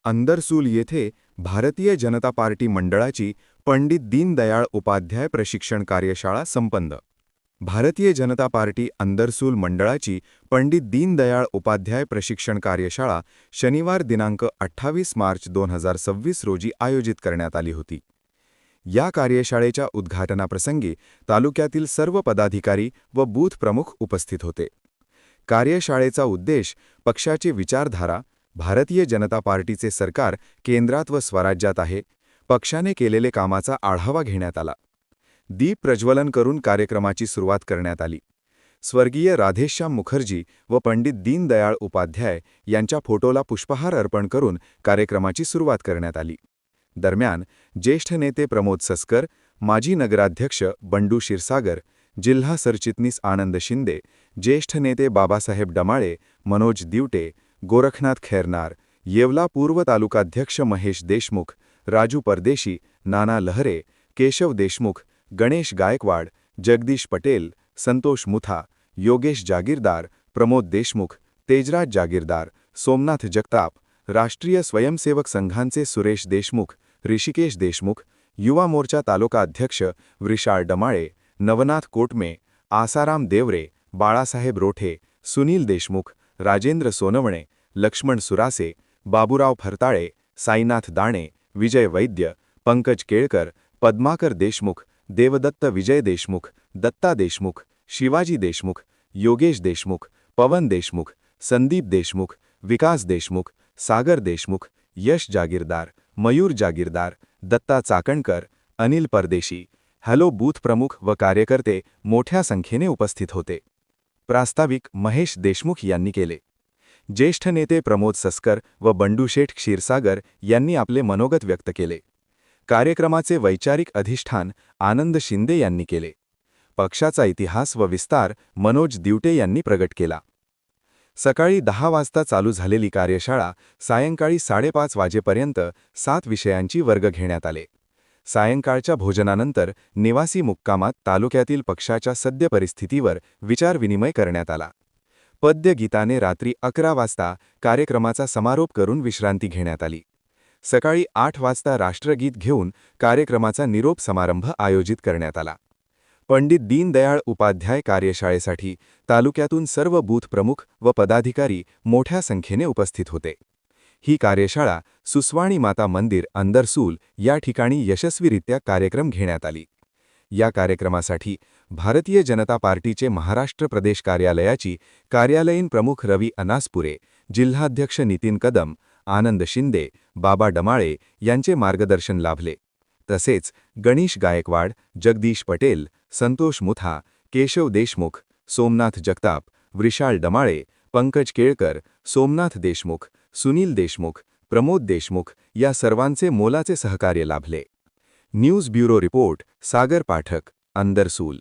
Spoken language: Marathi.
अंदरसूल येथे भारतीय जनता पार्टी मंडळाची पंडित दीनदयाळ उपाध्याय प्रशिक्षण कार्यशाळा संपन्न. भारतीय जनता पार्टी अंदरसूल मंडळाची पंडित दीनदयाळ उपाध्याय प्रशिक्षण कार्यशाळा शनिवार दिनांक 28 मार्च 2026 रोजी आयोजित करण्यात आली होती. या कार्यशाळेच्या उद्घाटनाप्रसंगी तालुक्यातील सर्व पदाधिकारी व बूथ प्रमुख उपस्थित होते. कार्यशाळेचा उद्देश पक्षाची विचारधारा, भारतीय जनता पार्टीचे सरकार केंद्रात व स्वराज्यात आहे, पक्षाने केलेले कामाचा आढावा घेण्यात आला. दीप प्रज्वलन करून कार्यक्रमाची सुरुवात करण्यात आली. स्वर्गीय राधेश्याम मुखर्जी व पंडित दीनदयाळ उपाध्याय यांच्या फोटोला पुष्पहार अर्पण करून कार्यक्रमाची सुरुवात करण्यात आली. दरम्यान ज्येष्ठ नेते प्रमोद सस्कर, माजी नगराध्यक्ष बंडू क्षीरसागर, जिल्हा सरचिटणीस आनंद शिंदे, ज्येष्ठ नेते बाबासाहेब डमाळे, मनोज दिवटे, गोरखनाथ खैरनार, येवला पूर्व तालुकाध्यक्ष महेश देशमुख, राजू परदेशी, नाना लहरे, केशव देशमुख, गणेश गायकवाड, जगदीश पटेल, संतोष मुथा, योगेश जागीरदार, प्रमोद देशमुख, तेजराज जागीरदार, सोमनाथ जगताप, राष्ट्रीय स्वयंसेवक संघांचे सुरेश देशमुख, ऋषिकेश देशमुख, युवा मोर्चा तालुका अध्यक्ष वृषाळ डमाळे, नवनाथ कोटमे, आसाराम देवरे, बाळासाहेब रोठे, सुनील देशमुख, राजेंद्र सोनवणे, लक्ष्मण सुरासे, बाबूराव फरताळे, साईनाथ दाणे, विजय वैद्य, पंकज केळकर, पद्माकर देशमुख, देवदत्त विजय देशमुख, दत्ता देशमुख, शिवाजी देशमुख, योगेश देशमुख, पवन देशमुख, संदीप देशमुख, विकास देशमुख, सागर देशमुख, यश जागीरदार, मयूर जागीरदार, दत्ता चाकणकर, अनिल परदेशी, हॅलो बूथ प्रमुख व कार्यकर्ते मोठ्या संख्येने उपस्थित होते. प्रास्ताविक महेश देशमुख यांनी केले. ज्येष्ठ नेते प्रमोद सस्कर व बंडूशेठ क्षीरसागर यांनी आपले मनोगत व्यक्त केले. कार्यक्रमाचे वैचारिक अधिष्ठान आनंद शिंदे यांनी केले. पक्षाचा इतिहास व विस्तार मनोज दिवटे यांनी प्रगट केला. सकाळी 10 वाजता चालू झालेली कार्यशाळा सायंकाळी 5:30 वाजेपर्यंत 7 विषयांची वर्ग घेण्यात आले. सायंकाळच्या भोजनानंतर निवासी मुक्कामात तालुक्यातील पक्षाच्या सद्य परिस्थितीवर विचारविनिमय करण्यात आला. पद्यगीताने रात्री 11 वाजता कार्यक्रमाचा समारोप करून विश्रांती घेण्यात आली. सकाळी 8 वाजता राष्ट्रगीत घेऊन कार्यक्रमाचा निरोप समारंभ आयोजित करण्यात आला. पंडित दीनदयाळ उपाध्याय कार्यशाळेसाठी तालुक्यातून सर्व बूथ प्रमुख व पदाधिकारी मोठ्या संख्येने उपस्थित होते. ही कार्यशाळा सुस्वाणी माता मंदिर अंदरसूल या ठिकाणी यशस्वीरित्या कार्यक्रम घेण्यात आली. या कार्यक्रमासाठी भारतीय जनता पार्टीचे महाराष्ट्र प्रदेश कार्यालयाची कार्यालयीन प्रमुख रवी अनासपुरे, जिल्हाध्यक्ष नितीन कदम, आनंद शिंदे, बाबा डमाळे यांचे मार्गदर्शन लाभले. तसेच गणेश गायकवाड, जगदीश पटेल, संतोष मुथा, केशव देशमुख, सोमनाथ जगताप, वृषाळ डमाळे, पंकज केळकर, सोमनाथ देशमुख, सुनील देशमुख, प्रमोद देशमुख या सर्वांचे मोलाचे सहकार्य लाभले. न्यूज ब्युरो रिपोर्ट सागर पाठक, अंदरसूल.